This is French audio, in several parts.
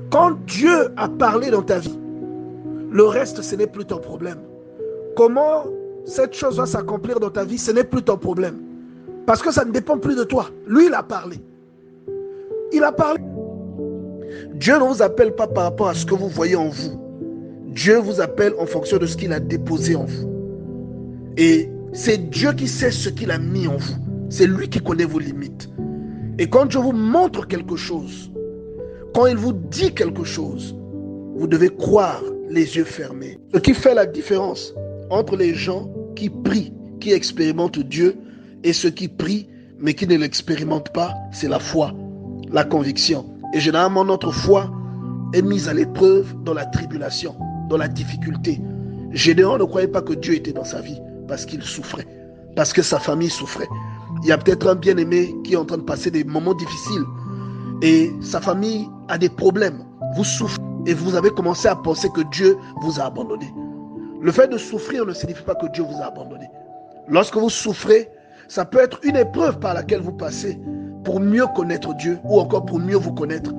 Quand Dieu a parlé dans ta vie, le reste, ce n'est plus ton problème. Comment cette chose va s'accomplir dans ta vie, ce n'est plus ton problème. Parce que ça ne dépend plus de toi. Lui, il a parlé. Il a parlé. Dieu ne vous appelle pas par rapport à ce que vous voyez en vous. Dieu vous appelle en fonction de ce qu'il a déposé en vous. Et c'est Dieu qui sait ce qu'il a mis en vous. C'est lui qui connaît vos limites. Et quand Dieu vous montre quelque chose, quand il vous dit quelque chose, vous devez croire les yeux fermés. Ce qui fait la différence entre les gens qui prient, qui expérimentent Dieu, et ceux qui prient, mais qui ne l'expérimentent pas, c'est la foi, la conviction. Et généralement, notre foi est mise à l'épreuve dans la tribulation, dans la difficulté. Gédéon ne croyait pas que Dieu était dans sa vie parce qu'il souffrait, parce que sa famille souffrait. Il y a peut-être un bien-aimé qui est en train de passer des moments difficiles et sa famille a des problèmes. Vous souffrez et vous avez commencé à penser que Dieu vous a abandonné. Le fait de souffrir ne signifie pas que Dieu vous a abandonné. Lorsque vous souffrez, ça peut être une épreuve par laquelle vous passez pour mieux connaître Dieu ou encore pour mieux vous connaître.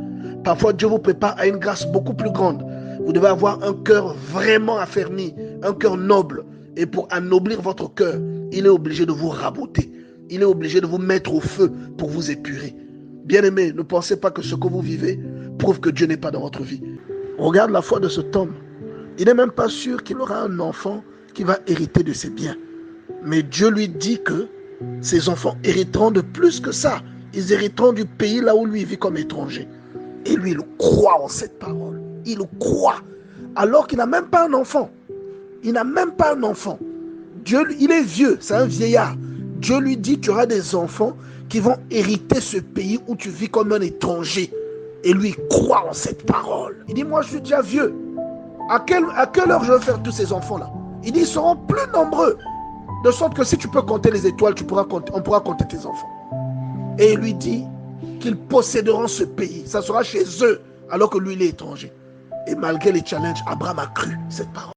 Parfois, Dieu vous prépare à une grâce beaucoup plus grande. Vous devez avoir un cœur vraiment affermi, un cœur noble. Et pour anoblir votre cœur, il est obligé de vous raboter. Il est obligé de vous mettre au feu pour vous épurer. Bien-aimés, ne pensez pas que ce que vous vivez prouve que Dieu n'est pas dans votre vie. Regarde la foi de cet homme. Il n'est même pas sûr qu'il aura un enfant qui va hériter de ses biens. Mais Dieu lui dit que ses enfants hériteront de plus que ça. Ils hériteront du pays là où lui vit comme étranger. Et lui, il croit en cette parole. Il croit. Alors qu'il n'a même pas un enfant. Il n'a même pas un enfant. Dieu, il est vieux, c'est un vieillard. Dieu lui dit, tu auras des enfants qui vont hériter ce pays où tu vis comme un étranger. Et lui, il croit en cette parole. Il dit, moi, je suis déjà vieux. À quelle heure je vais faire tous ces enfants-là? Il dit, ils seront plus nombreux. De sorte que si tu peux compter les étoiles, on pourra compter tes enfants. Et il lui dit qu'ils posséderont ce pays. Ça sera chez eux, alors que lui, il est étranger. Et malgré les challenges, Abraham a cru cette parole.